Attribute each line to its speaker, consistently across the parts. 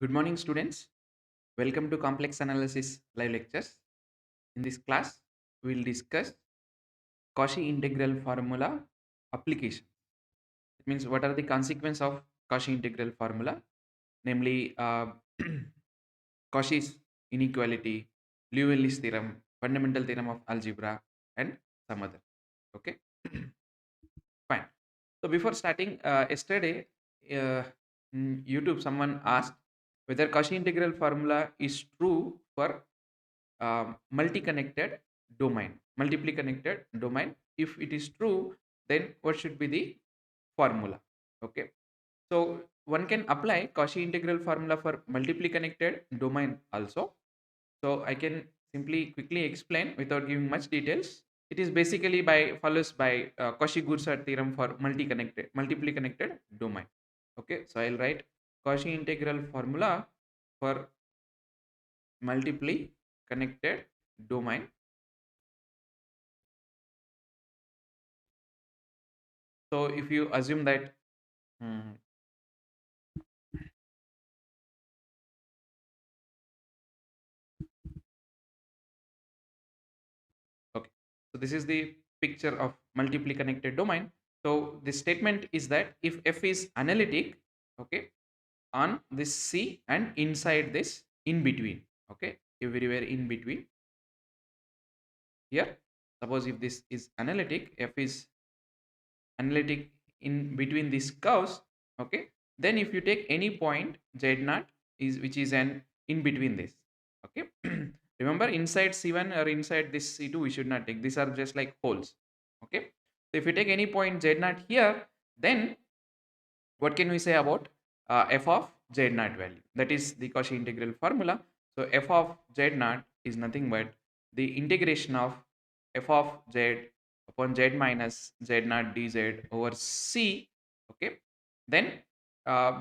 Speaker 1: Good morning, students. Welcome to Complex Analysis live lectures. In this class, we will discuss Cauchy Integral Formula application. It means what are the consequences of Cauchy Integral Formula, namely Cauchy's Inequality, Liouville's Theorem, Fundamental Theorem of Algebra, and some other. Okay, fine. So before starting, yesterday, uh, YouTube someone asked whether Cauchy Integral Formula is true for multi-connected multiply connected domain. If it is true, then what should be the formula? Okay, so one can apply Cauchy integral formula for multiply connected domain also. So I can simply quickly explain without giving much details. It is basically by follows by Cauchy theorem for multiply connected domain. Okay, so I'll write Cauchy integral formula for multiply connected domain. So if you assume that, hmm, okay, so this is the picture of multiply connected domain. So the statement is that if f is analytic, okay, on this C and inside this in between, okay, everywhere in between here. Suppose if this is analytic, f is analytic in between these curves, okay, then if you take any point z naught is which is an in between this, okay. Remember, inside c1 or inside this c2 we should not take, these are just like holes, okay. So if you take any point z naught here, then what can we say about f of z naught value? That is the Cauchy integral formula. So f of z naught is nothing but the integration of f of z upon z minus z naught dz over c. Okay, then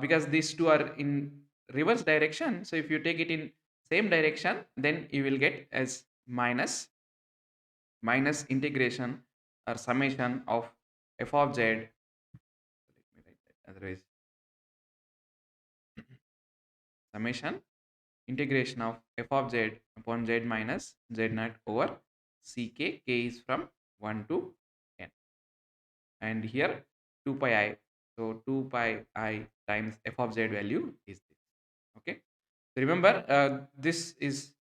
Speaker 1: because these two are in reverse direction, so if you take it in same direction, then you will get as minus integration or summation of f of z. Let me write that, otherwise summation integration of f of z upon z minus z naught over ck. K is from 1 to n, and here 2 pi I. So 2 pi I times f of z value is this. Okay, so remember, this is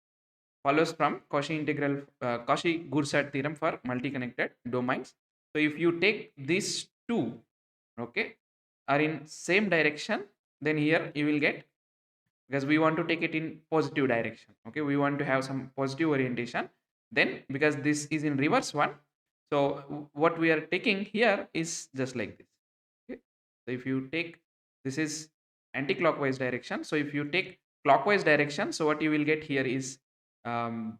Speaker 1: follows from Cauchy-Goursat theorem for multi-connected domains. So if you take these two, okay, are in same direction, then here you will get, because we want to take it in positive direction, okay, we want to have some positive orientation, then because this is in reverse one, so what we are taking here is just like this. Okay, so if you take, this is anti-clockwise direction, so if you take clockwise direction, so what you will get here is um,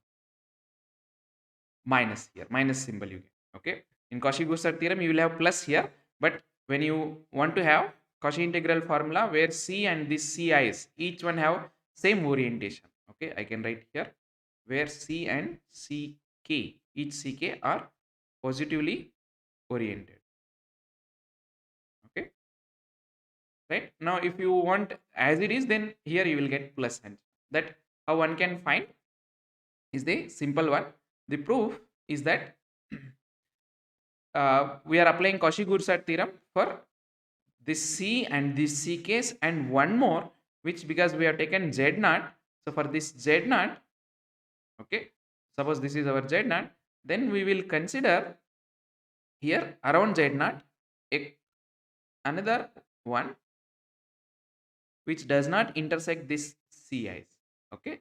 Speaker 1: minus, here minus symbol you get. Okay, in Cauchy-Goursat theorem you will have plus here, but when you want to have Cauchy integral formula where c and this ci's each one have same orientation, okay, I can write here where c and ck, each ck are positively oriented. Okay, right, now if you want as it is, then here you will get plus, and that how one can find is the simple one. The proof is that we are applying Cauchy-Goursat theorem for this C and this C case, and one more, which because we have taken Z naught, so for this Z naught, okay, suppose this is our Z naught, then we will consider here around Z naught another one which does not intersect this CIs, okay,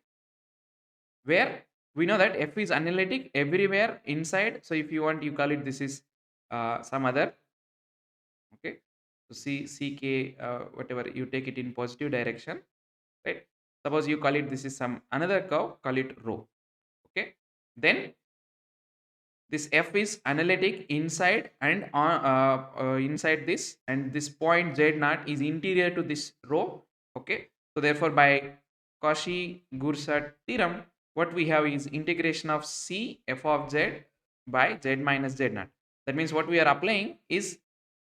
Speaker 1: where we know that F is analytic everywhere inside. So if you want, you call it this is some other, okay, so ck, whatever you take it in positive direction, right, suppose you call it this is some another curve, call it rho. Okay, then this f is analytic inside and inside this, and this point z naught is interior to this row. Okay, so therefore by Cauchy-Goursat theorem, what we have is integration of c f of z by z minus z naught. That means what we are applying is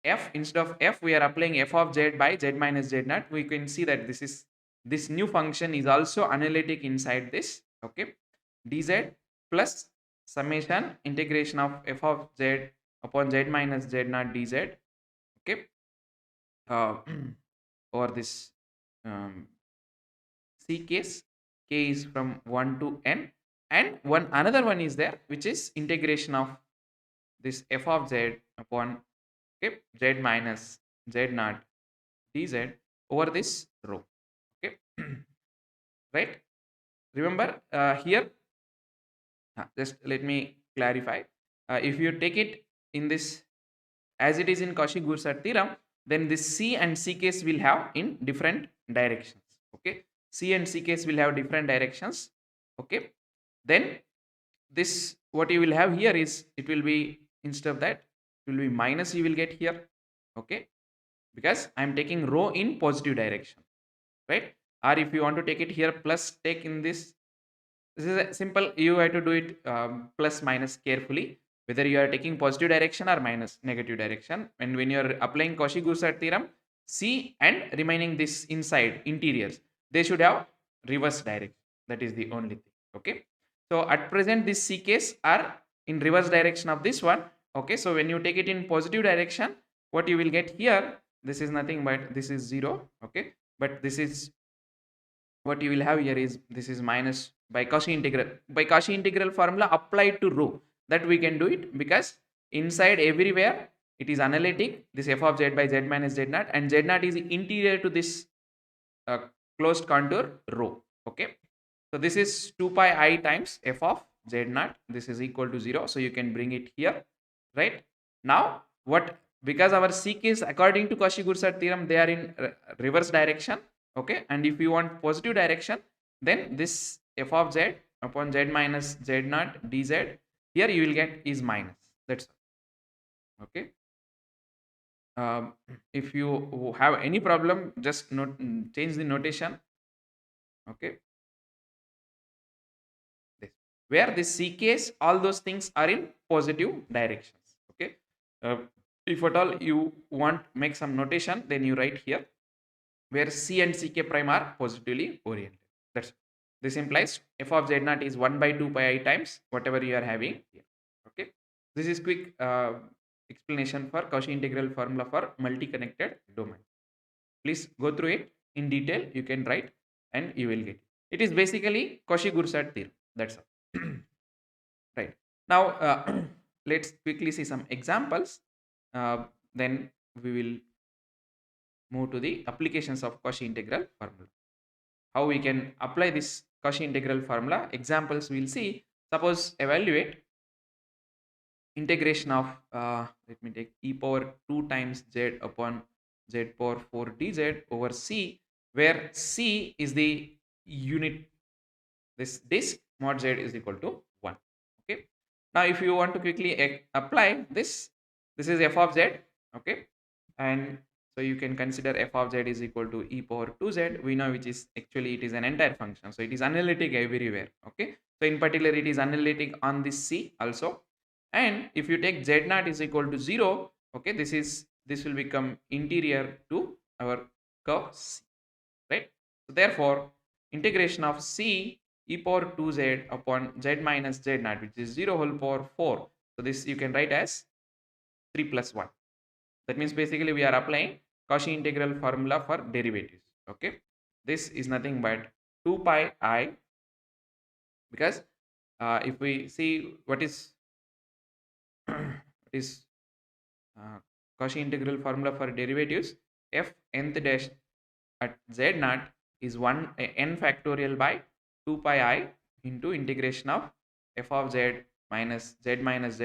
Speaker 1: f, instead of f we are applying f of z by z minus z naught. We can see that this is this new function is also analytic inside this. Okay, dz plus summation integration of f of z upon z minus z naught dz. Okay, uh, or this um, c case, k is from 1 to n, and one another one is there which is integration of this f of z upon, okay, z minus z naught dz over this row. Okay, right, remember here, just let me clarify. If you take it in this as it is in Cauchy-Goursat theorem, then this C and C case will have in different directions. Okay, C and C case will have different directions. Okay, then this what you will have here is, it will be, instead of that, it will be minus you will get here. Okay, because I am taking row in positive direction, right? Or if you want to take it here, plus take in this is a simple, you have to do it plus minus carefully, whether you are taking positive direction or minus negative direction. And when you are applying Cauchy-Goursat theorem, C and remaining this inside interiors, they should have reverse direction. That is the only thing. Okay, so at present this C case are in reverse direction of this one. Okay, so when you take it in positive direction, what you will get here, this is nothing but this is 0. Okay, but this is what you will have here is, this is minus by Cauchy integral formula applied to rho, that we can do it, because inside everywhere it is analytic, this f of z by z minus z naught, and z naught is interior to this uh, closed contour rho. Okay, so this is 2 pi I times f of z naught, this is equal to 0, so you can bring it here, right? Now what, because our C case according to Cauchy-Goursat theorem, they are in reverse direction. Okay, and if you want positive direction, then this f of z upon z minus z naught dz, here you will get is minus. That's all. Okay, um, if you have any problem, just change the notation. Okay, this, where this C case, all those things are in positive directions. Okay, uh, if at all you want make some notation, then you write here where C and Ck prime are positively oriented. That's, this implies f of z naught is 1 by 2 pi I times whatever you are having here. Okay, this is quick explanation for Cauchy integral formula for multi-connected domain. Please go through it in detail. You can write and you will get it. It is basically Cauchy-Goursat theorem. That's all. Right. Now let's quickly see some examples. Then we will move to the applications of Cauchy integral formula. How we can apply this Cauchy integral formula? Examples we'll see. Suppose evaluate integration of let me take e power 2 times z upon z power 4 dz over c, where c is the unit, this disk mod z is equal to 1. Okay, now if you want to quickly apply this, this is f of z. Okay, and so you can consider f of z is equal to e power 2z. We know which is actually, it is an entire function, so it is analytic everywhere. Okay, so in particular it is analytic on this c also. And if you take z naught is equal to 0, okay, this will become interior to our curve c, right? So therefore integration of c e power 2z upon z minus z naught, which is 0 whole power 4. So this you can write as 3 plus 1. That means basically we are applying Cauchy integral formula for derivatives. Okay, this is nothing but 2 pi I, because if we see what is what is Cauchy integral formula for derivatives, f nth dash at z naught is 1 n factorial by 2 pi I into integration of f of z minus z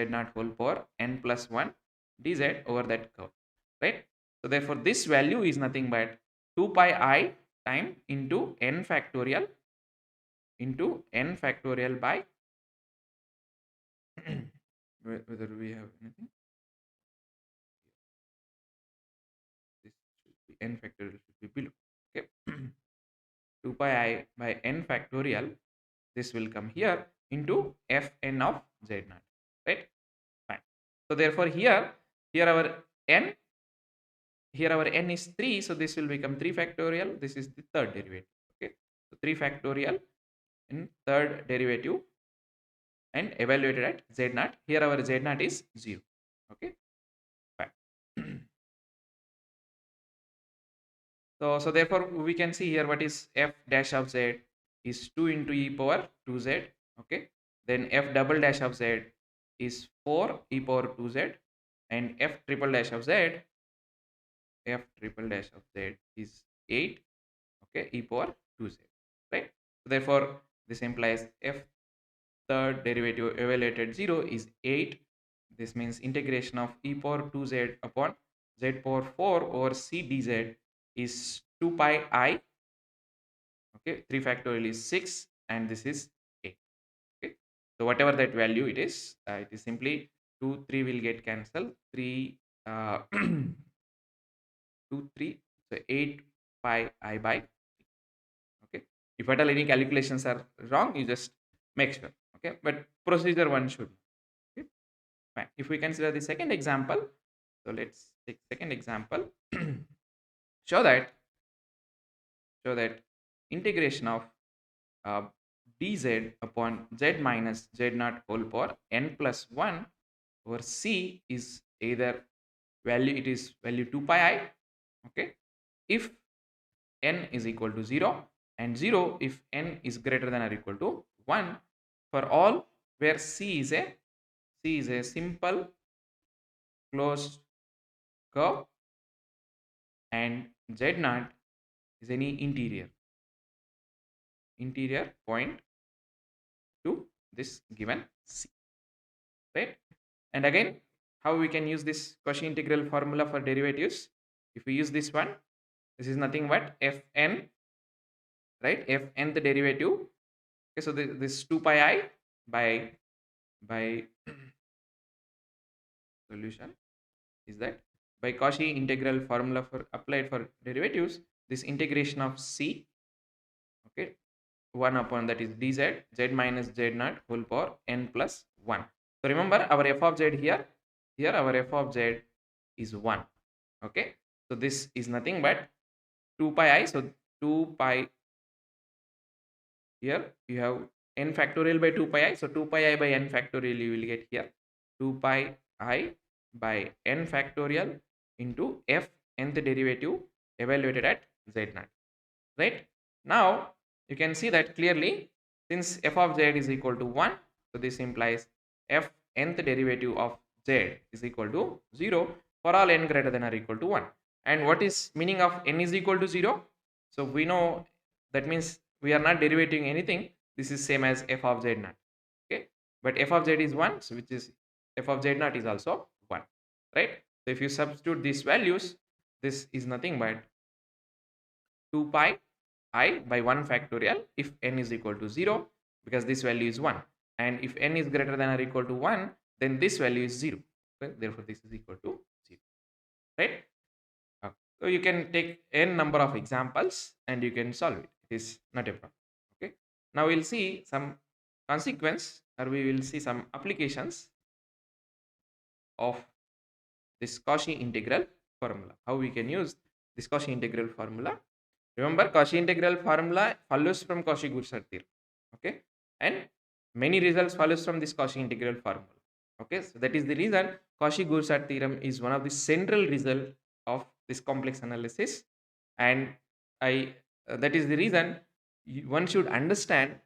Speaker 1: naught whole power n plus 1 dz over that curve, right? So therefore this value is nothing but 2 pi I time into n factorial by whether we have anything, this should be n factorial should be below. Okay, 2 pi I by n factorial, this will come here into fn of z naught, right? Fine. So therefore here our n, here our n is 3, so this will become 3 factorial. This is the third derivative. 3 factorial in third derivative and evaluated at z naught. Here our z naught is 0. Okay, fine. So therefore we can see here what is f dash of z is 2 into e power 2z. Okay, then f double dash of z is 4 e power 2z, and f triple dash of z is 8, okay, e power 2z, right? So therefore this implies f third derivative evaluated 0 is 8. This means integration of e power 2z upon z power 4 over c dz is 2 pi I. Okay, 3 factorial is 6 and this is 8. Okay, so whatever that value it is simply 2 3 will get cancelled, 3 2 3, so 8 pi I by. Okay, if at all any calculations are wrong, you just make sure. Okay, but procedure one should. Okay, fine. If we consider the second example, so let's take second example. show that integration of uh, dz upon z minus z naught whole power n plus 1 over c is either value 2 pi I, okay, if n is equal to 0, and 0 if n is greater than or equal to 1, for all where c is a simple closed curve and z naught is any interior point to this given c, right? And again, how we can use this Cauchy integral formula for derivatives? If we use this one, this is nothing but fn, right? Fn the derivative. Okay, so this 2 pi I by solution is that by Cauchy integral formula for applied for derivatives, this integration of c, okay, 1 upon that is dz z minus z naught whole power n plus 1. So remember our f of z here our f of z is 1. Okay, so this is nothing but 2 pi I. So 2 pi, here you have n factorial by 2 pi I. So 2 pi I by n factorial you will get here 2 pi I by n factorial into f nth derivative evaluated at z naught, right? Now you can see that clearly, since f of z is equal to 1, so this implies f nth derivative of z is equal to 0 for all n greater than or equal to 1. And what is meaning of n is equal to 0? So we know that means we are not derivating anything. This is same as f of z naught. Okay, but f of z is 1, so which is f of z naught is also 1, right? So if you substitute these values, this is nothing but 2 pi I by 1 factorial if n is equal to 0, because this value is 1, and if n is greater than or equal to 1, then this value is 0. Okay? Therefore this is equal to 0, right? So you can take n number of examples and you can solve it. It is not a problem. Okay, now we'll see some consequence, or we will see some applications of this Cauchy integral formula, how we can use this Cauchy integral formula. Remember, Cauchy integral formula follows from Cauchy-Goursat theorem. Okay, and many results follows from this Cauchy integral formula. Okay, so that is the reason Cauchy-Goursat theorem is one of the central result of this complex analysis, and I that is the reason one should understand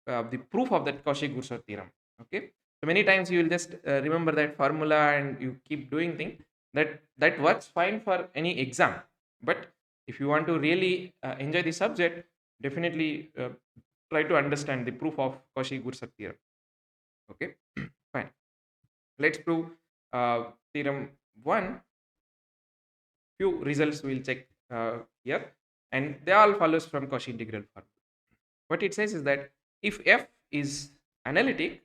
Speaker 1: the proof of that Cauchy-Goursat theorem. Okay, so many times you will just remember that formula and you keep doing things that works fine for any exam, but if you want to really enjoy the subject, definitely try to understand the proof of Cauchy-Goursat theorem. Okay, fine. Let's prove theorem 1. Few results we will check here, and they all follows from Cauchy integral formula. What it says is that if f is analytic,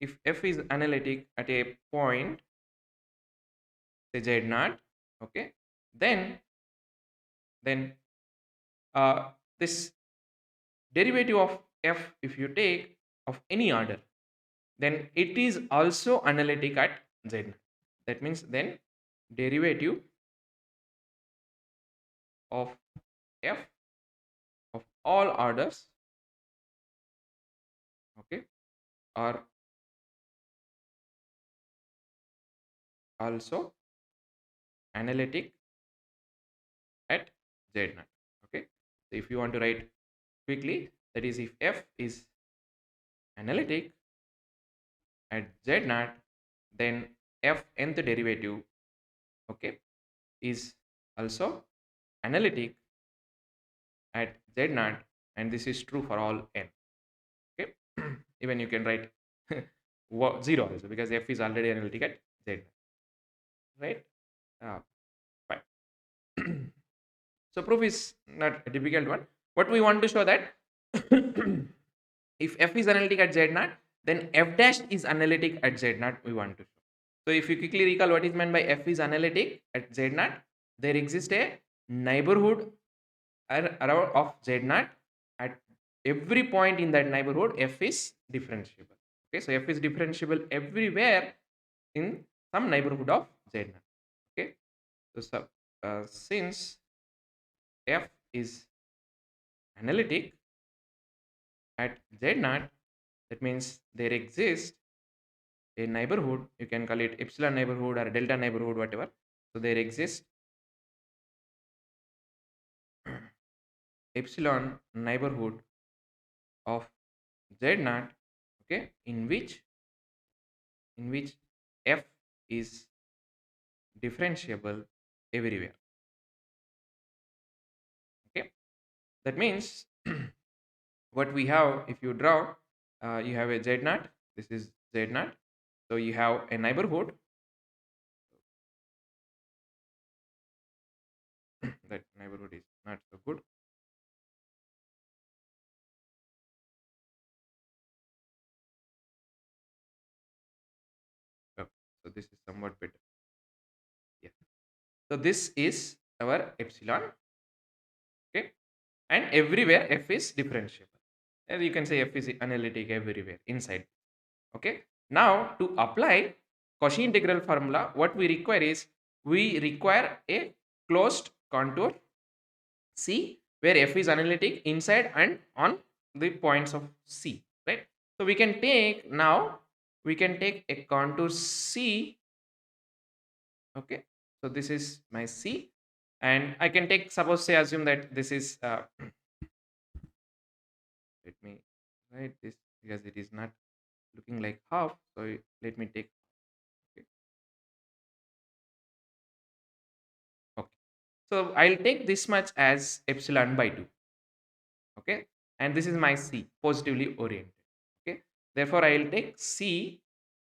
Speaker 1: at a point say z naught, okay, then this derivative of f, if you take of any order, then it is also analytic at z naught. That means then derivative of f of all orders, okay, are also analytic at Z naught. Okay, so if you want to write quickly, that is, if f is analytic at Z naught, then f nth derivative, okay, is also analytic at Z naught, and this is true for all n. Okay, even you can write 0 also, because f is already analytic at Z, right? uh, Fine. So proof is not a difficult one. What we want to show that if f is analytic at Z naught, then f dash is analytic at Z naught, we want to show. So if you quickly recall what is meant by f is analytic at Z naught, there exists a neighborhood around of Z naught. At every point in that neighborhood, f is differentiable. Okay, so f is differentiable everywhere in some neighborhood of Z naught. Okay, so since f is analytic at Z naught, that means there exists a neighborhood. You can call it epsilon neighborhood or delta neighborhood, whatever. So there exists epsilon neighborhood of Z naught, okay, in which f is differentiable everywhere. Okay, that means what we have, if you draw, you have a Z naught. This is Z naught. So you have a neighborhood. That neighborhood is not so good. Oh, so this is somewhat better. Yeah. So this is our epsilon. Okay, and everywhere f is differentiable. And you can say f is analytic everywhere inside. Okay. Now to apply Cauchy integral formula, what we require is we require a closed contour C where f is analytic inside and on the points of C, right? So we can take now, we can take a contour C. Okay, so this is my C, and I can take, suppose, say, assume that this is let me write this because it is not looking like half, so let me take, okay, okay. So I'll take this much as epsilon by 2. Okay, and this is my C, positively oriented. Okay, therefore I'll take C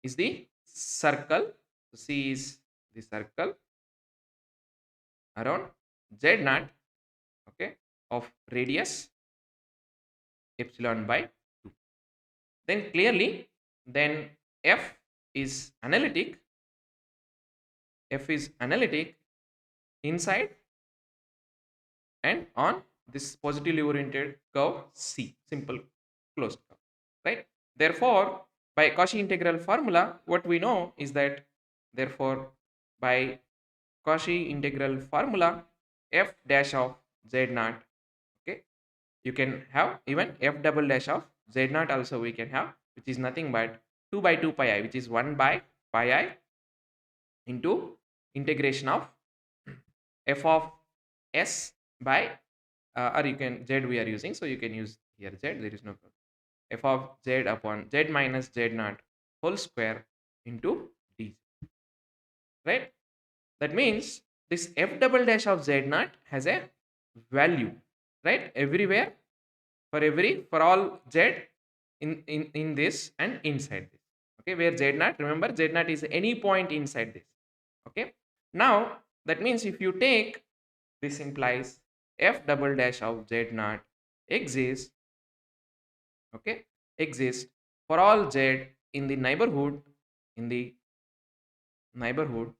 Speaker 1: is the circle. So C is the circle around Z naught, okay, of radius epsilon by 2. Then clearly, then f is analytic, f is analytic inside and on this positively oriented curve C, simple closed curve, right? Therefore, by Cauchy integral formula, what we know is that, therefore, by Cauchy integral formula, f dash of Z naught, okay, you can have even f double dash of Z naught also we can have, which is nothing but 2 by 2 pi I, which is 1 by pi I into integration of f of s by or you can z we are using, so you can use here z, there is no problem. F of z upon z minus z naught whole square into dz, right? That means this f double dash of z naught has a value, right, everywhere, for all z in this and inside this. Okay, where z naught, remember, z naught is any point inside this. Okay, now that means if you take, this implies f double dash of z naught exists, okay, exists for all z in the neighborhood, in the neighborhood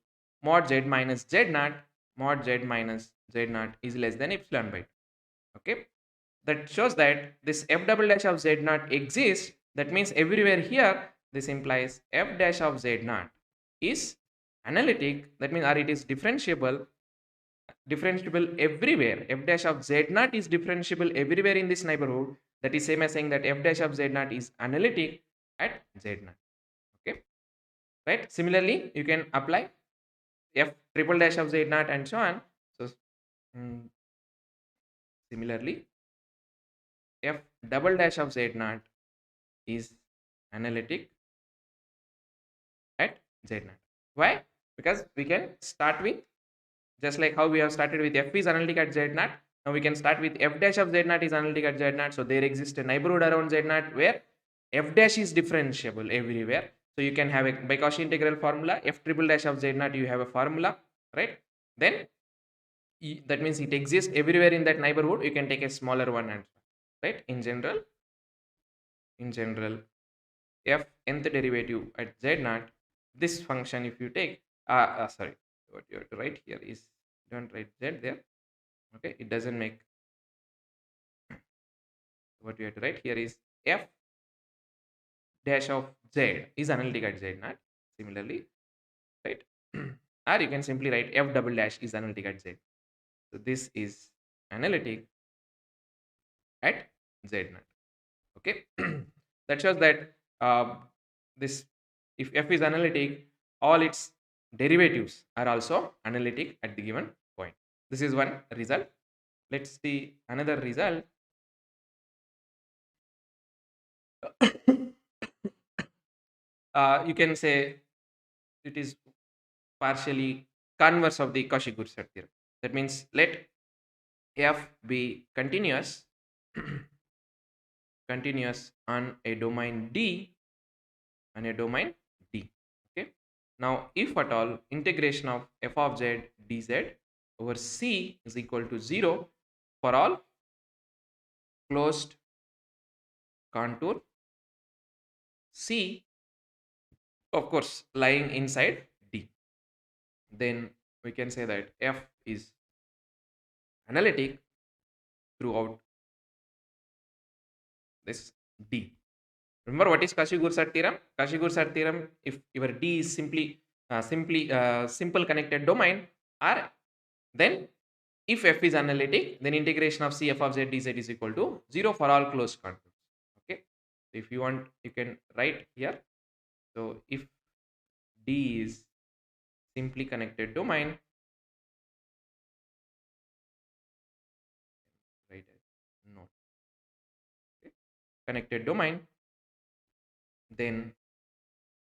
Speaker 1: mod z minus z naught, mod z minus z naught is less than epsilon by 2. Okay, that shows that this f double dash of z naught exists. That means everywhere here, this implies f dash of z naught is analytic, that means, or it is differentiable differentiable everywhere. F dash of z naught is differentiable everywhere in this neighborhood. That is same as saying that f dash of z naught is analytic at z naught. Okay, right? Similarly, you can apply f triple dash of z naught and so on. So similarly, f double dash of z naught is analytic at z naught. Why? Because we can start with, just like how we have started with f is analytic at z naught, now we can start with f dash of z naught is analytic at z naught. So there exists a neighborhood around z naught where f dash is differentiable everywhere. So you can have a, by Cauchy integral formula, f triple dash of z naught, you have a formula, right? Then that means it exists everywhere in that neighborhood. You can take a smaller one and right. In general, f nth derivative at z naught, this function if you take sorry, what you have to write here is, don't write z there. Okay, it doesn't make, what you have to write here is f dash of z is analytic at z naught. Similarly, right? Or you can simply write f double dash is analytic at z. So this is analytic at z naught. Okay, that shows that this, if f is analytic, all its derivatives are also analytic at the given point. This is one result. Let's see another result. You can say it is partially converse of the Cauchy-Goursat theorem. That means let f be continuous continuous on a domain D, Okay, now if at all integration of f of z dz over C is equal to 0 for all closed contour C, of course lying inside D, then we can say that f is analytic throughout this D. Remember what is Cauchy-Goursat theorem? Cauchy-Goursat theorem, if your D is simple connected domain, or then if f is analytic, then integration of C f of z dz is equal to 0 for all closed contours. Okay, so if you want, you can write here. So if D is simply connected domain, right? No, okay. Connected domain, then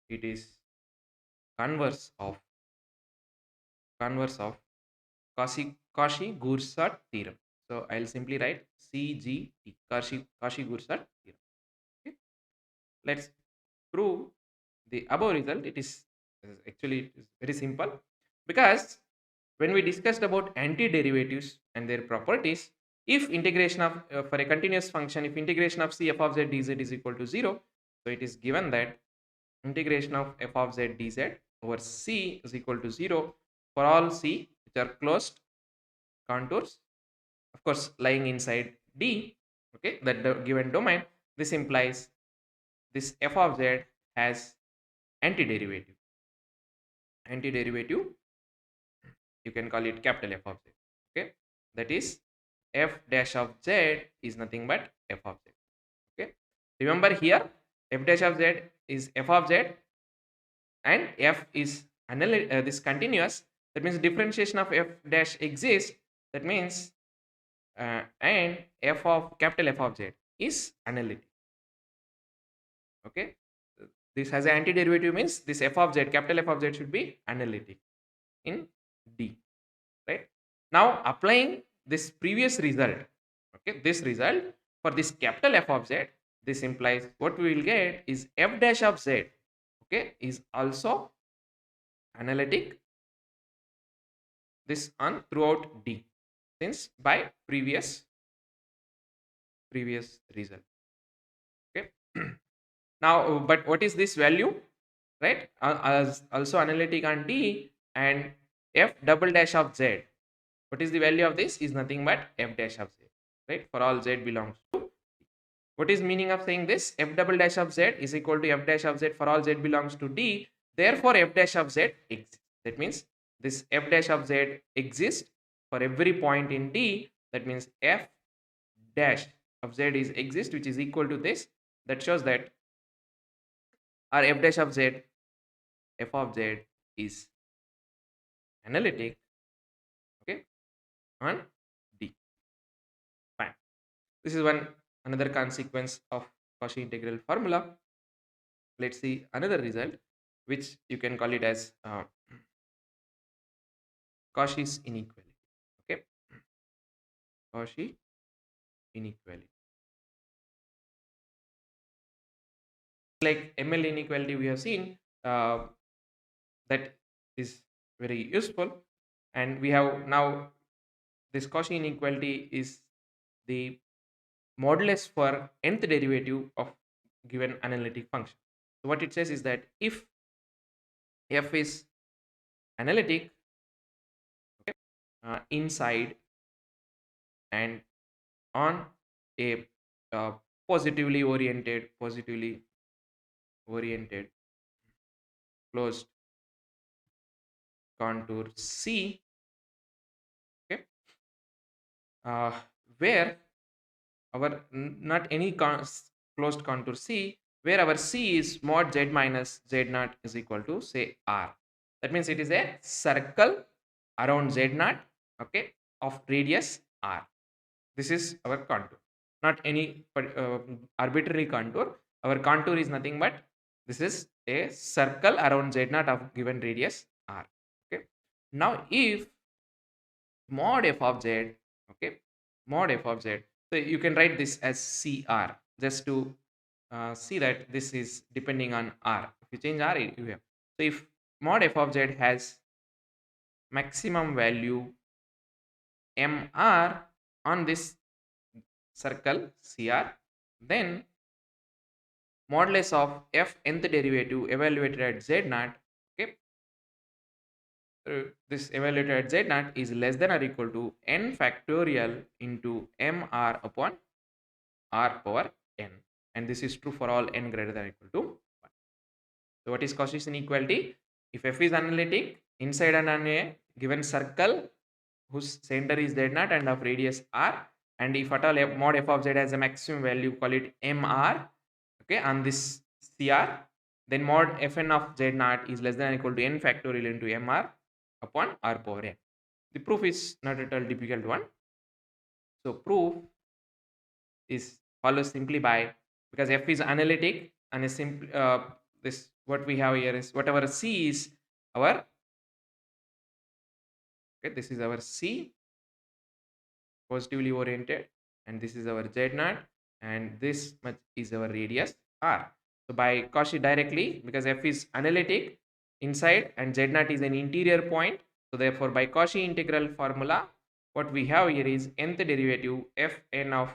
Speaker 1: it is converse of Cauchy-Goursat theorem. So I'll simply write CGT, Cauchy-Goursat theorem. Okay. Let's prove the above result. It is actually it is very simple, because when we discussed about antiderivatives and their properties, if integration of for a continuous function, if integration of C f of z dz is equal to 0, so it is given that integration of f of z dz over C is equal to 0 for all C which are closed contours, of course lying inside D, okay, that the given domain. This implies this f of z has antiderivative. You can call it capital F of z. Okay, that is f dash of z is nothing but f of z. Okay, remember here f dash of z is f of z and f is this continuous. That means differentiation of f dash exists. That means and f of capital F of z is analytic. Okay, this has an antiderivative, means this f of z, capital F of z, should be analytic in D, right? Now applying this previous result, okay, this result for this capital F of z, this implies what we will get is f dash of z, okay, is also analytic this on throughout D, since by previous result. Okay. Now, but what is this value, right? As also analytic on D, and f double dash of z. What is the value of this? Is nothing but f dash of z, right? For all z belongs to D. What is meaning of saying this? F double dash of z is equal to f dash of z for all z belongs to D. Therefore, f dash of z exists. That means this f dash of z exists for every point in D, that means f dash of z is exist, which is equal to this. That shows that our f dash of z, f of z is analytic, okay, on D. Fine. This is one another consequence of Cauchy integral formula. Let's see another result, which you can call it as Cauchy's inequality. Okay, Cauchy inequality. Like ML inequality, we have seen that is very useful, and we have now this Cauchy inequality is the modulus for nth derivative of given analytic function. So what it says is that if f is analytic, okay, inside and on a uh, positively oriented closed contour C, okay, uh, where our not any closed contour C, where our C is mod z minus z naught is equal to say R. That means it is a circle around z naught, okay, of radius R. This is our contour, not any arbitrary contour. Our contour is nothing but this is a circle around z naught of given radius R. Okay. Now if mod f of z, okay, mod f of z, so you can write this as CR just to see that this is depending on R. If you change R, you have. So if mod f of z has maximum value MR on this circle CR, then modulus of f nth derivative evaluated at z naught, okay, this evaluated at z naught is less than or equal to n factorial into mr upon r power n, and this is true for all n greater than or equal to 1. So what is Cauchy's inequality? If f is analytic inside and on a given circle whose center is z naught and of radius r, and if at all mod f of z has a maximum value, call it mr, okay, on this CR, then mod fn of z naught is less than or equal to n factorial into mr upon r power n. The proof is not at all difficult one. So proof is follows simply by, because f is analytic and a simple this what we have here is whatever C is our, okay, this is our C positively oriented, and this is our z naught, and this much is our radius r. So by Cauchy directly, because f is analytic inside and z naught is an interior point, so therefore by Cauchy integral formula, what we have here is nth derivative fn of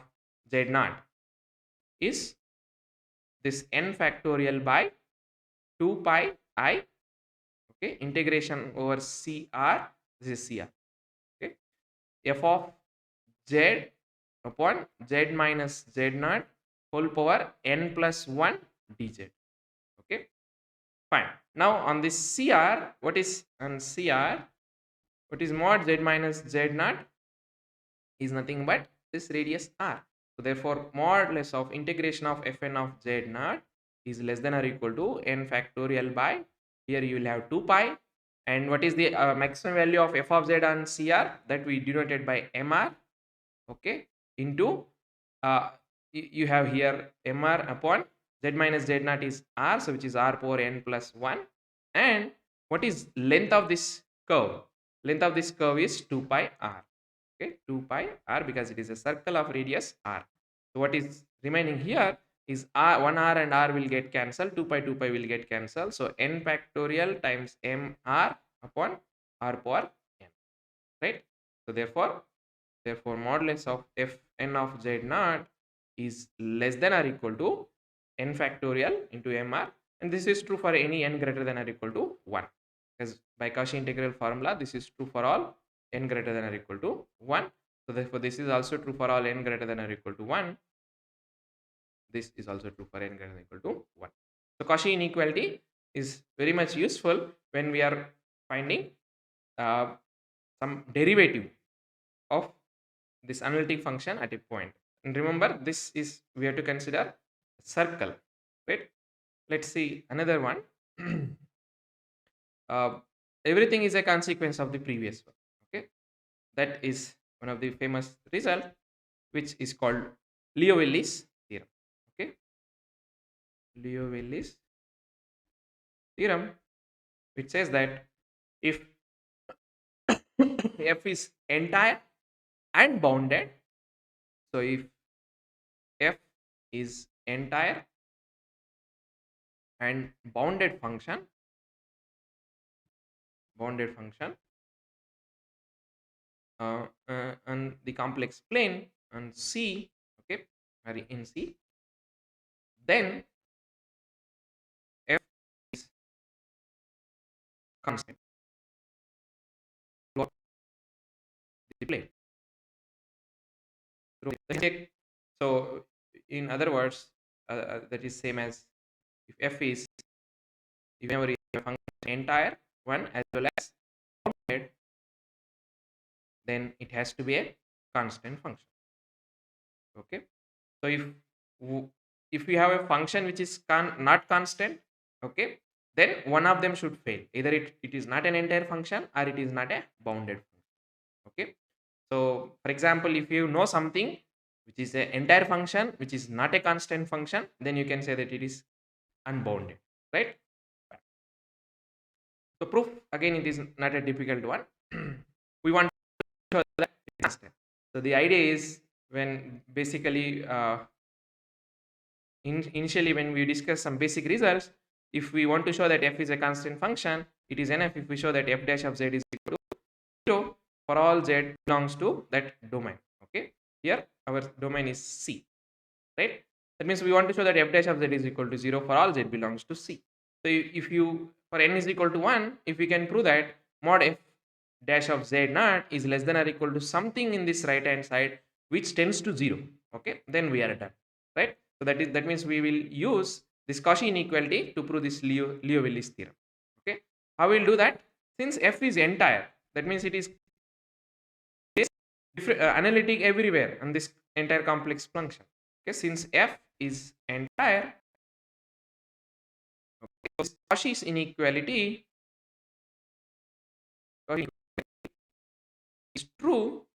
Speaker 1: z naught is this n factorial by 2 pi I, okay, integration over CR, this is CR, okay, f of z upon z minus z naught whole power n plus 1 dz, okay, fine. Now on this CR, what is on CR, what is mod z minus z naught is nothing but this radius r. So therefore modulus of integration of fn of z naught is less than or equal to n factorial by, here you will have 2 pi, and what is the maximum value of f of z on CR, that we denoted by mr, okay, into you have here mr upon z minus z naught is r, so which is r power n plus 1, and what is length of this curve, length of this curve is 2 pi r, okay, 2 pi r, because it is a circle of radius r. So what is remaining here is r, 1 r and r will get cancelled, 2 pi will get cancelled, so n factorial times m r upon r power n, right? So therefore modulus of fn of z naught is less than or equal to n factorial into mr, and this is true for any n greater than or equal to 1, because by Cauchy integral formula this is true for all n greater than or equal to 1. So therefore this is also true for all n greater than or equal to 1. This is also true for n greater than or equal to 1. So Cauchy inequality is very much useful when we are finding some derivative of this analytic function at a point. And remember, this is, we have to consider circle, right? Let's see another one. uh, Everything is a consequence of the previous one. Okay, that is one of the famous result, which is called Liouville's theorem. Okay, Liouville's theorem, which says that if f is entire and bounded, so if f is entire and bounded function and the complex plane and C, okay, or in C, then f is constant throughout the plane. So in other words, that is same as if f is, if memory function entire one as well as bounded, then it has to be a constant function. Okay, so if we have a function which is not constant, okay, then one of them should fail. Either it is not an entire function or it is not a bounded function. Okay, so for example, if you know something which is an entire function which is not a constant function, then you can say that it is unbounded, right? So proof, again, it is not a difficult one. We want to show that it is constant. So the idea is, when basically initially when we discuss some basic results, if we want to show that f is a constant function, it is enough if we show that f dash of z is equal to 0 for all z belongs to that domain. Okay, here our domain is C, right? That means we want to show that f dash of z is equal to 0 for all z belongs to C. So if you, for n is equal to 1, if we can prove that mod f dash of z naught is less than or equal to something in this right hand side which tends to 0, okay, then we are done, right? So that means we will use this Cauchy inequality to prove this Liouville's theorem. Okay, how we'll do that? Since f is entire, that means it is analytic everywhere on this entire complex function. Okay, since f is entire, okay, so Cauchy's inequality is true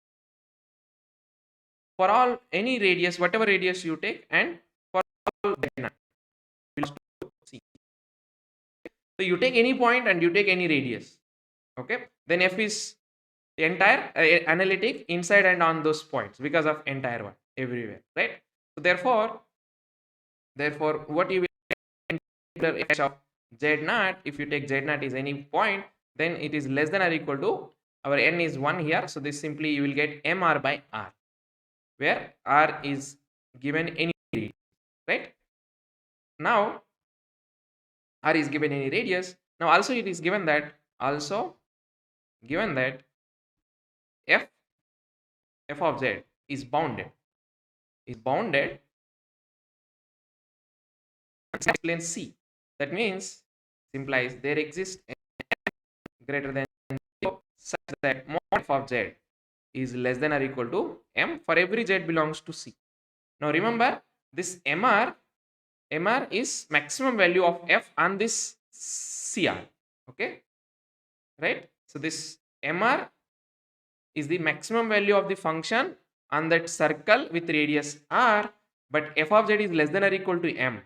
Speaker 1: for all any radius, whatever radius you take, and for all z belongs to C. So you take any point and you take any radius, okay, then f is entire analytic inside and on those points because of entire one everywhere, right? So therefore what you will h of z naught, if you take z naught is any point, then it is less than or equal to, our n is 1 here, so this simply you will get mr by r, where r is given any radius, right? Now r is given any radius. Now also it is given that f of z is bounded explain C. That means implies there exists greater than 0 such that mod f of z is less than or equal to m for every z belongs to C. Now remember, this mr is maximum value of f on this CR. Okay, right? So this mr is the maximum value of the function on that circle with radius r, but f of z is less than or equal to m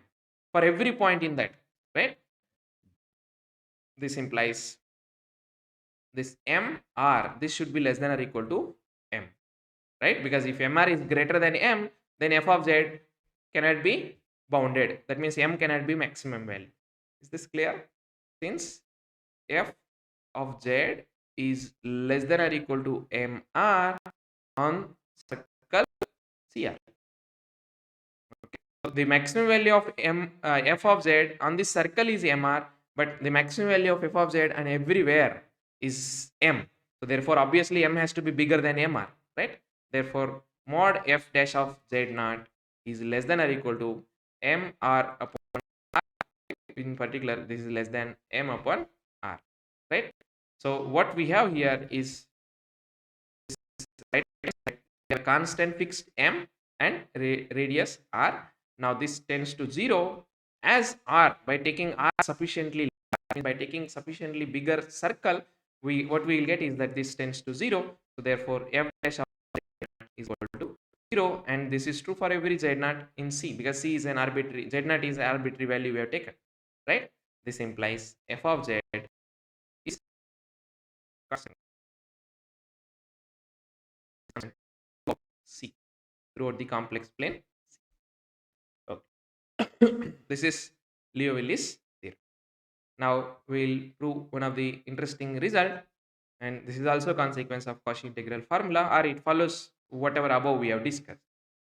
Speaker 1: for every point in that, right? This implies this mr, this should be less than or equal to m, right? Because if mr is greater than m, then f of z cannot be bounded. That means m cannot be maximum value. Is this clear? Since f of z is less than or equal to mr on circle CR. Okay. So the maximum value of f of z on this circle is mr, but the maximum value of f of z and everywhere is m. So therefore, obviously m has to be bigger than mr, right? Therefore, mod f dash of z naught is less than or equal to mr upon r. In particular, this is less than m upon r, right? So what we have here is right a constant fixed m and radius r. Now this tends to 0 as r, by taking r sufficiently large, by taking sufficiently bigger circle, we what we will get is that this tends to 0. So therefore f dash of is equal to 0, and this is true for every z naught in C, because C is an arbitrary, z naught is an arbitrary value we have taken, right? This implies f of z is constant of C throughout the complex plane. Okay. This is Liouville's theorem. Now we'll prove one of the interesting result, and this is also a consequence of Cauchy integral formula, or it follows whatever above we have discussed,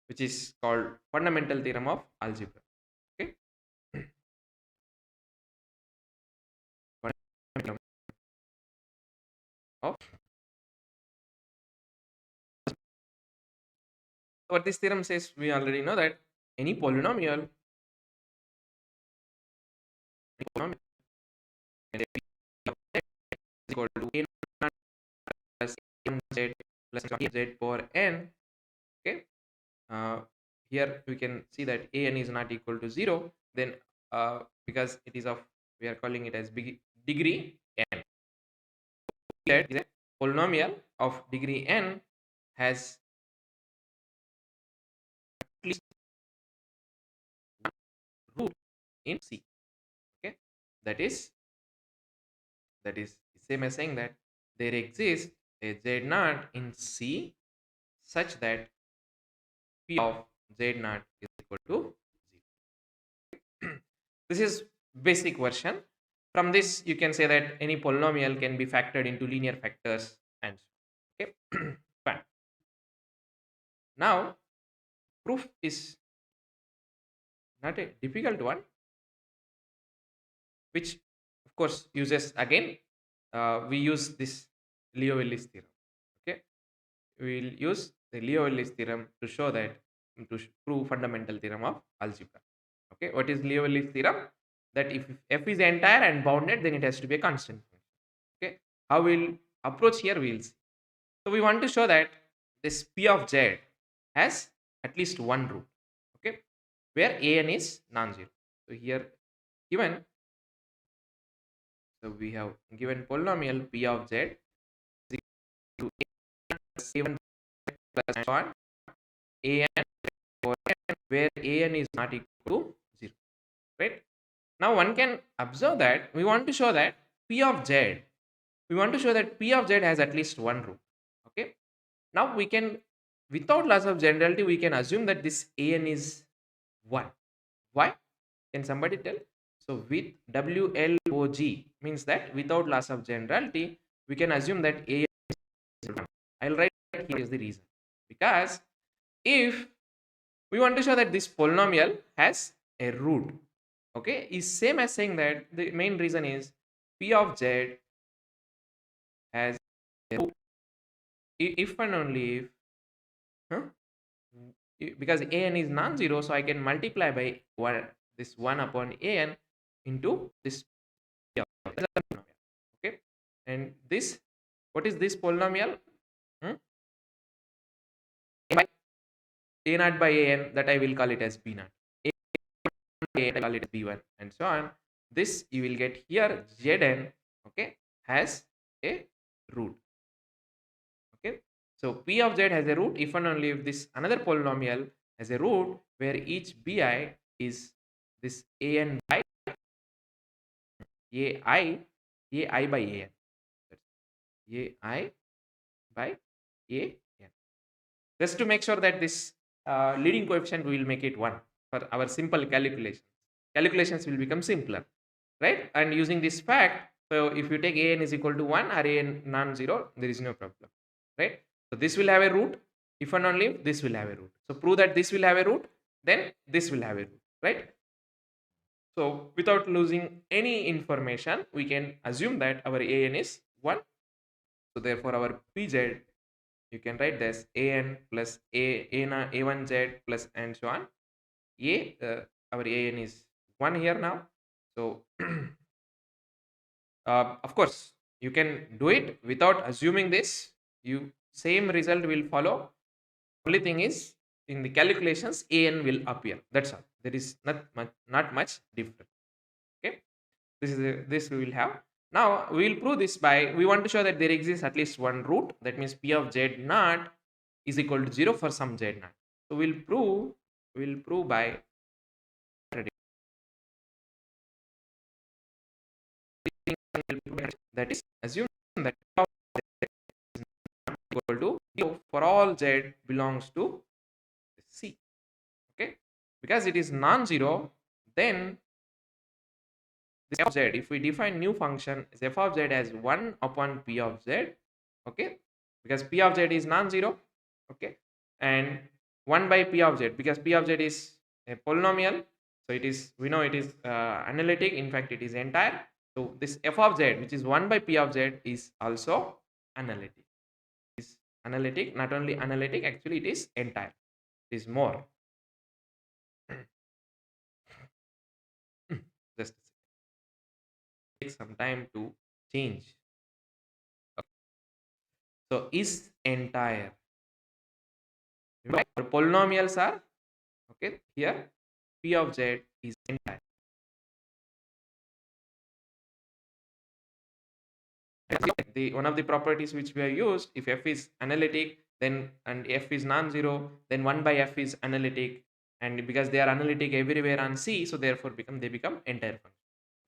Speaker 1: which is called fundamental theorem of algebra. Okay. Fundamental of what this theorem says, we already know that any polynomial, is equal to a naught plus z plus z power n. Okay. Here we can see that an is not equal to 0, then because it is of, we are calling it as degree n. That is a polynomial of degree n has at least one root in C. Okay, that is the same as saying that there exists a z naught in C such that p of z naught is equal to 0. This is basic version. From this, you can say that any polynomial can be factored into linear factors and so on. Okay, fine. Now, proof is not a difficult one, which of course uses again, we use this Liouville's theorem. Okay, we will use the Liouville's theorem to show that, to prove fundamental theorem of algebra. Okay, what is Liouville's theorem? That if f is entire and bounded, then it has to be a constant function. Okay, how we'll approach here, we'll see. So we want to show that this p of z has at least one root. Okay, where an is non-zero. So here given, so we have given polynomial p of z is equal to a1 plus so on an or n, where an is not equal to 0. Right? Now one can observe that we want to show that p of z, we want to show that p of z has at least one root. Okay. Now we can, without loss of generality, we can assume that this an is 1. Why? Can somebody tell? So with WLOG means that without loss of generality, we can assume that a is 1. I'll write here is the reason. Because if we want to show that this polynomial has a root, okay, is same as saying that the main reason is p of z has a root if and only if, huh? Because an is non-zero, so I can multiply by 1, this 1 upon an into this p of z. Okay, and this, what is this polynomial? Hmm? A naught by an, that I will call it as b naught. I call it b1 and so on. This you will get here zn, okay, has a root. Okay, so p of z has a root if and only if this another polynomial has a root where each bi is this an by ai by an, ai by an. Just to make sure that this leading coefficient, we will make it 1 for our simple calculations. Calculations will become simpler, right? And using this fact, so if you take an is equal to 1 or an non-zero, there is no problem, right? So this will have a root if and only if this will have a root. So prove that this will have a root, then this will have a root, right? So without losing any information, we can assume that our an is 1. So therefore our pz, you can write this an plus a1z plus and so on. Our an is 1 here now. So of course you can do it without assuming this, you same result will follow. only thing is in the calculations an will appear, that's all. There is not much different. Okay, this we will have. Now we will prove this by, we want to show that there exists at least one root, that means p of z naught is equal to 0 for some z naught. So we'll prove by that is assume that p of z is not equal to 0 for all z belongs to C. Okay, because it is non-zero, then this f of z, if we define new function as f of z as 1 upon p of z, okay, because p of z is non-zero, okay, and 1 by p of z, because p of z is a polynomial, so it is, we know it is analytic, in fact it is entire. So this f of z, which is 1 by p of z, is also analytic. Is analytic, not only analytic, actually it is entire, it is more. Just take some time to change. So is entire. Remember, polynomials are, okay, here p of z is entire. The one of the properties which we have used, if f is analytic, then and f is non-zero, then 1 by f is analytic, and because they are analytic everywhere on C, so therefore they become entire function.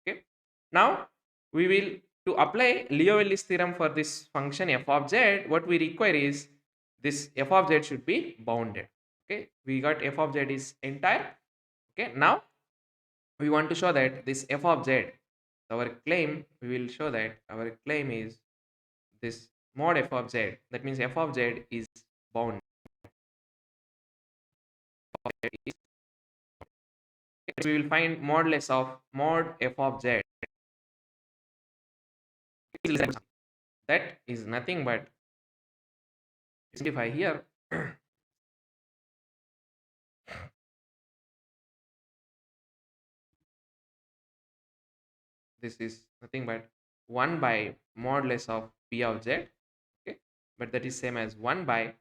Speaker 1: Okay, now we will, to apply Liouville's theorem for this function f of z, what we require is this f of z should be bounded. Okay, we got f of z is entire. Okay, now we want to show that this f of z, our claim, we will show that our claim is this mod f of z, that means f of z is bounded. We will find modulus of mod f of z, that is nothing but, simplify here, this is nothing but 1 by modulus of p of z. Okay, but that is same as 1 by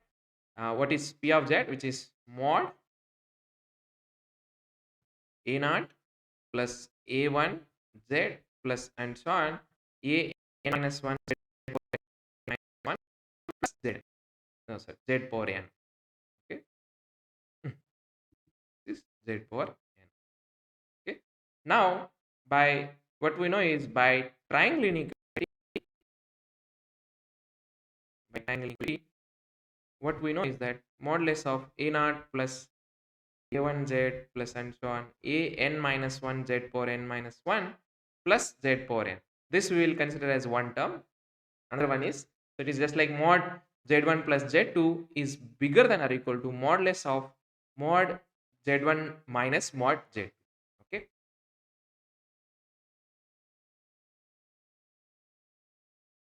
Speaker 1: what is p of z, which is mod a naught plus a1 z plus and so on a n minus 1 z minus 1 plus z, no sir, z power n. Okay, this z power n. Okay, now by what we know is by triangle inequality, by triangle inequality, what we know is that modulus of a naught plus a1z plus and so on a n minus 1 z power n minus 1 plus z power n, this we will consider as one term. Another one is, so it is just like mod z1 plus z2 is bigger than or equal to modulus of mod z1 minus mod z2. Okay,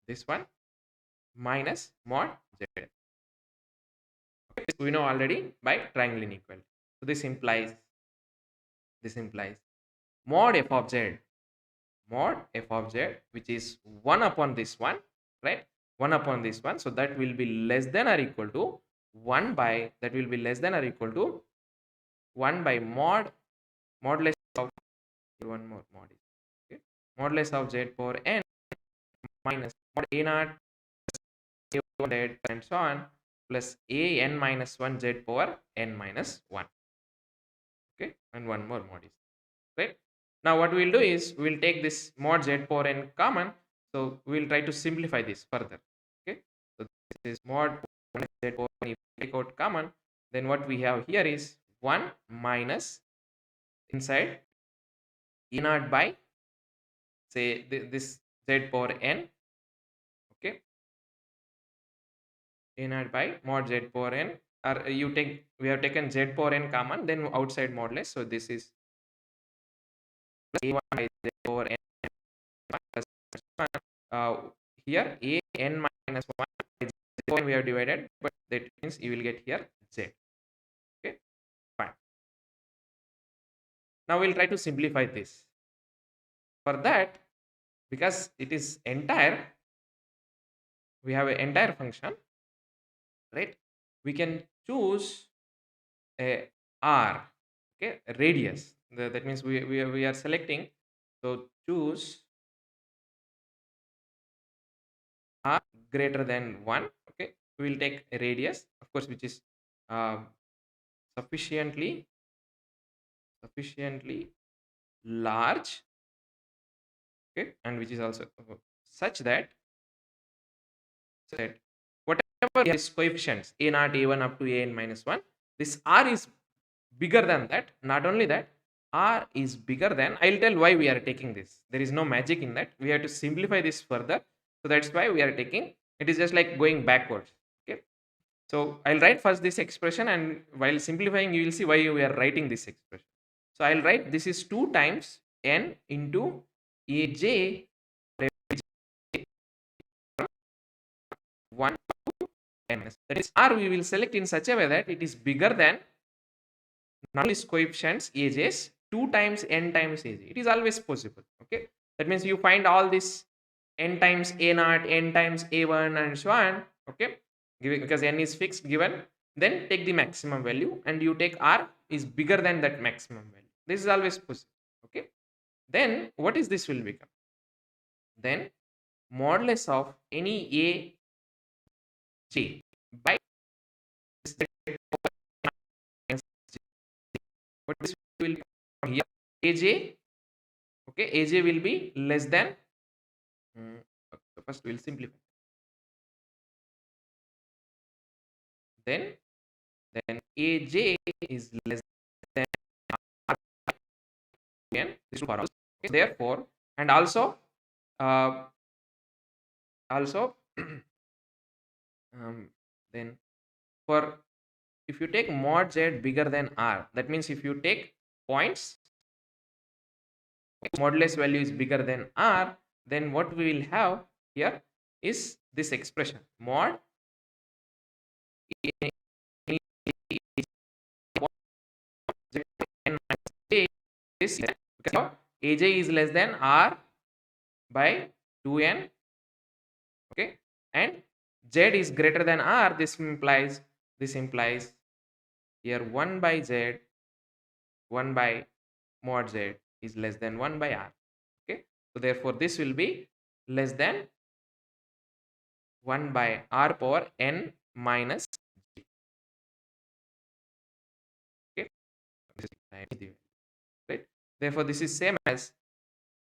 Speaker 1: this one minus mod z. Okay, we know already by triangle inequality. So this implies mod f of z, mod f of z, which is 1 upon this one, right, 1 upon this one, so that will be less than or equal to 1 by, that will be less than or equal to 1 by modulus of, one more mod is, okay, modulus of z power n minus mod a naught a1 z and so on plus a n minus 1 z power n minus 1. Okay, and one more mod is, right. Now what we will do is we will take this mod z power n common, so we will try to simplify this further. Okay, so this is mod z power n, if we take out common, then what we have here is 1 minus inside e naught by, say this z power n. Okay, a naught by mod z power n, or you take, we have taken z power n common, then outside modulus, so this is a1 by z power n plus uh, here a n minus 1 by z power n we have divided, but that means you will get here z. Okay, fine. Now we'll try to simplify this. For that, because it is entire, we have an entire function, right, we can choose a r, okay, radius. That means we are selecting. So choose r greater than 1. Okay, we will take a radius, of course, which is uh, sufficiently sufficiently large, okay, and which is also such that whatever is coefficients a naught, a1 up to an minus 1, this r is bigger than that. Not only that, r is bigger than, I'll tell why we are taking this. There is no magic in that. We have to simplify this further. So that's why we are taking, it is just like going backwards. Okay. So I'll write first this expression, and while simplifying, you will see why we are writing this expression. So I'll write this is 2 times n into aj 1 minus. That is r we will select in such a way that it is bigger than not only coefficients aj's 2 times n times aj. It is always possible. Okay. That means you find all this n times a naught, n times a1 and so on. Okay. Because n is fixed given, then take the maximum value and you take r is bigger than that maximum value. This is always possible. Okay. Then what is this will become? Then modulus of any a j by what this will become here aj, okay, aj will be less than so first we'll simplify, then aj is less than r n, this is for us. Okay. Therefore, and also uh, also then for, if you take mod z bigger than r, that means if you take points modulus value is bigger than r, then what we will have here is this expression mod n minus j is because aj is less than r by 2n, okay, and z is greater than r. This implies here 1 by z, 1 by mod z is less than 1 by r. Okay, so therefore this will be less than 1 by r power n minus g. Okay, right. Therefore this is same as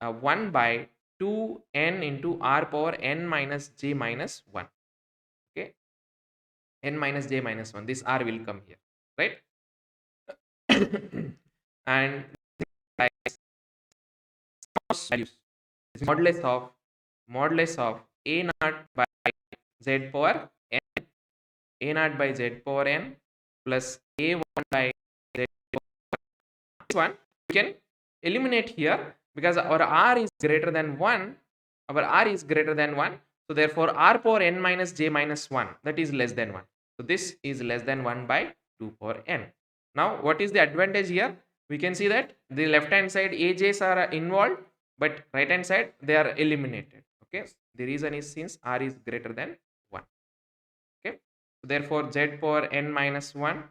Speaker 1: 1 by 2n into r power n minus j minus 1. Okay, n minus j minus 1, this r will come here, right? And values modulus of a naught by z power n, a naught by z power n plus a1 by z power n. This one we can eliminate here because our r is greater than 1. Our r is greater than 1. So therefore r power n minus j minus 1, that is less than 1. So this is less than 1 by 2 power n. Now what is the advantage here? We can see that the left hand side aj's are involved, but right hand side they are eliminated. Okay, the reason is since r is greater than 1. Okay, so therefore z power n minus 1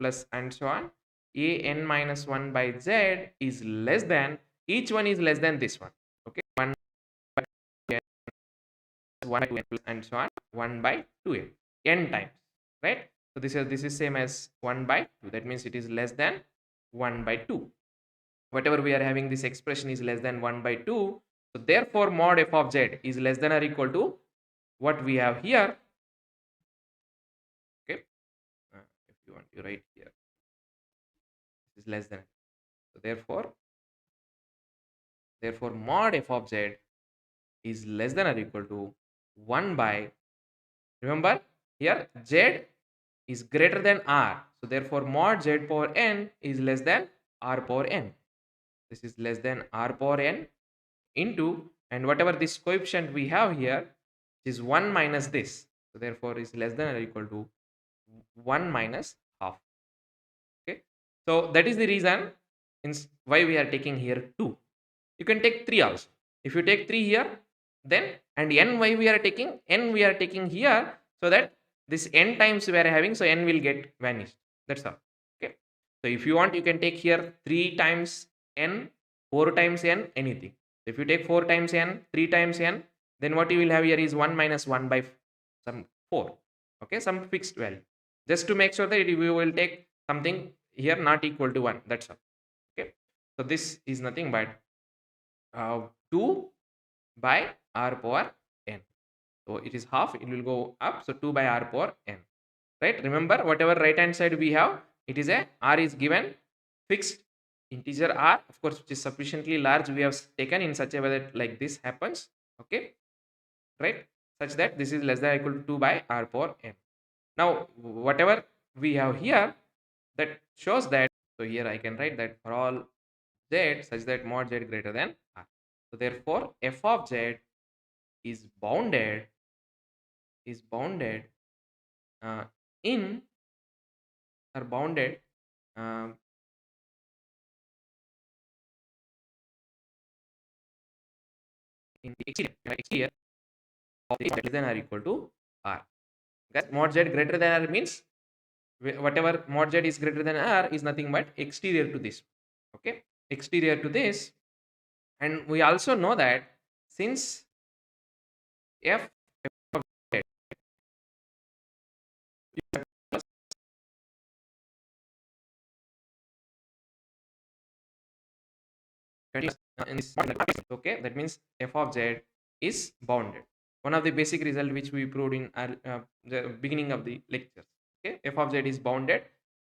Speaker 1: plus and so on a n minus 1 by z is less than, each one is less than this one. Okay, 1 by 1 by 2n plus and so on 1 by 2n n times, right? So this is same as 1 by 2. That means it is less than 1 by 2. Whatever we are having, this expression is less than 1 by 2. So therefore mod f of z is less than or equal to what we have here. Okay, if you want to write here, this is less than. So therefore mod f of z is less than or equal to 1 by, remember here z is greater than r. So therefore mod z power n is less than r power n. This is less than r power n into, and whatever this coefficient we have here is 1 minus this. So therefore is less than or equal to 1 minus half. Okay, so that is the reason why we are taking here 2. You can take 3 also. If you take 3 here, then and n why we are taking, n we are taking here so that this n times we are having, so n will get vanished. That's all. Okay, so if you want, you can take here 3 times n, 4 times n, anything. If you take 4 times n, 3 times n, then what you will have here is 1 minus 1 by some 4. Okay, some fixed value, just to make sure that we will take something here not equal to 1. That's all. Okay, so this is nothing but 2 by r power n. So it is half, it will go up, so 2 by r power n. Right, remember, whatever right hand side we have, it is a r is given fixed integer r, of course, which is sufficiently large, we have taken in such a way that like this happens. Okay, right, such that this is less than or equal to 2 by r power n. Now whatever we have here, that shows that, so here I can write that for all z such that mod z greater than r. So therefore f of z is bounded uh, in or bounded um, in the exterior of the less than or equal to r. Because mod z greater than r means whatever mod z is greater than r is nothing but exterior to this. Okay, exterior to this. And we also know that since f of z in this, okay, that means f of z is bounded. One of the basic result which we proved in our, the beginning of the lecture. Okay, f of z is bounded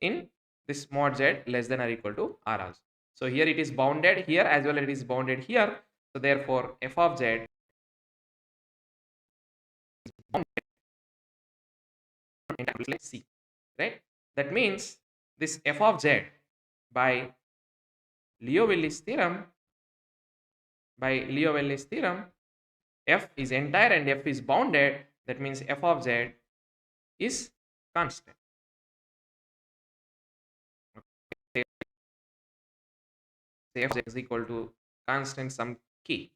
Speaker 1: in this mod z less than or equal to r also. So here it is bounded here as well as it is bounded here. So therefore f of z is bounded in like C. Right? That means this f of z by Liouville's theorem, f is entire and f is bounded. That means f of z is constant. Okay. Say f is equal to constant some k.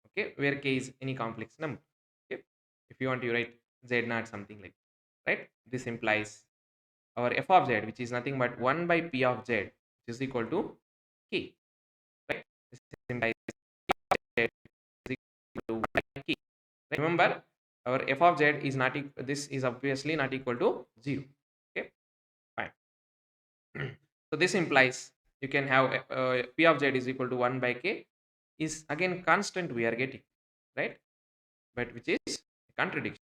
Speaker 1: Okay, where k is any complex number. Okay, if you want to write z naught something like that, right? This implies our f of z, which is nothing but 1 by p of z, which is equal to k. Right? This implies p of z is equal to 1 by k. Remember, our f of z is not this is obviously not equal to 0. Okay, fine. So this implies you can have p of z is equal to 1 by k is again constant we are getting, right? But which is a contradiction.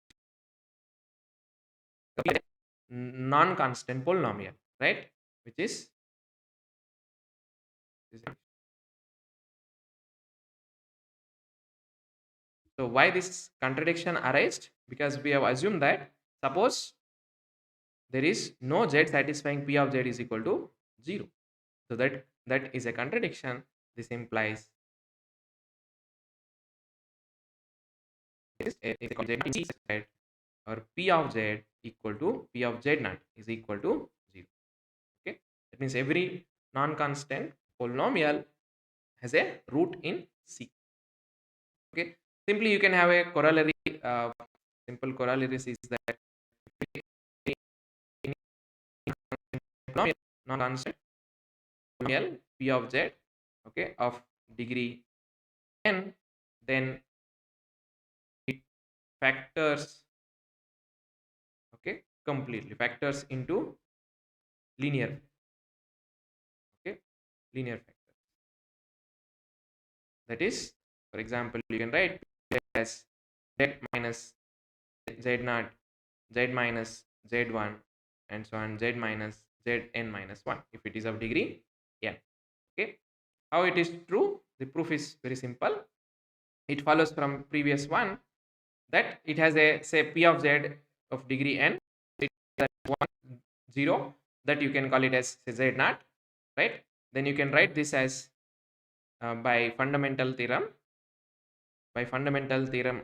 Speaker 1: Non-constant polynomial, right? Which is so why this contradiction arises? Because we have assumed that suppose there is no z satisfying p of z is equal to 0. So that is a contradiction. This implies z or p of z equal to p of z naught is equal to 0. Okay, that means every non-constant polynomial has a root in C. Okay, simply you can have a corollary. Simple corollary is that non-constant polynomial p of z, okay, of degree n, then it factors, okay, completely factors into linear, okay, linear factor. That is, for example, you can write as z minus z naught, z minus z1, and so on, z minus zn minus 1 if it is of degree n. Okay, how it is true? The proof is very simple. It follows from previous one that it has a, say, p of z of degree n, it is 1 0, that you can call it as, say, z naught, right? Then you can write this as by fundamental theorem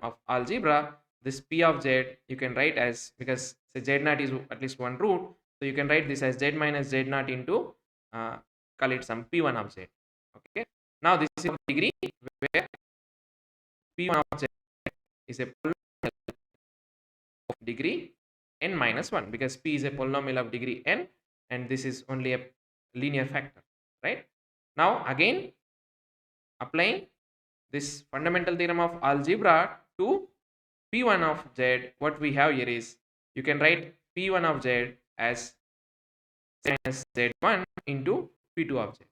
Speaker 1: of algebra, this p of z you can write as, because say z naught is at least one root, so you can write this as z minus z naught into call it some p1 of z. Okay, now this is of degree where p1 of z is a polynomial of degree n minus 1 because p is a polynomial of degree n and this is only a linear factor, right? Now again applying this fundamental theorem of algebra to p1 of z, what we have here is you can write p1 of z as minus z1 into p2 of z.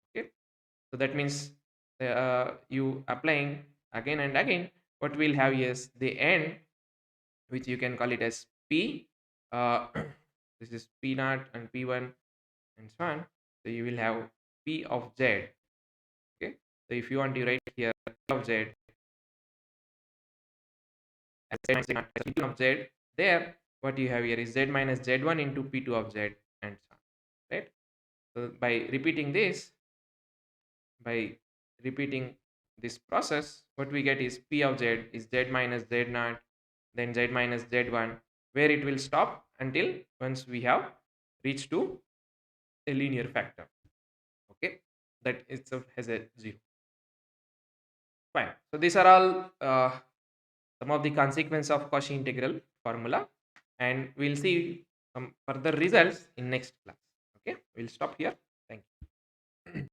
Speaker 1: Okay, so that means you applying again and again, what we'll have is the end, which you can call it as p. This is p naught and p1 and so on. So you will have p of z. Okay, so if you want to write here p of z as z minus z naught as p2 of z, there what you have here is z minus z1 into p2 of z and so on, right? So by repeating this process, what we get is p of z is z minus z naught, then z minus z1, where it will stop until once we have reached to a linear factor. Okay, that itself has a 0. Fine. So these are all some of the consequences of Cauchy integral formula, and we'll see some further results in next class. Okay, we'll stop here. Thank you.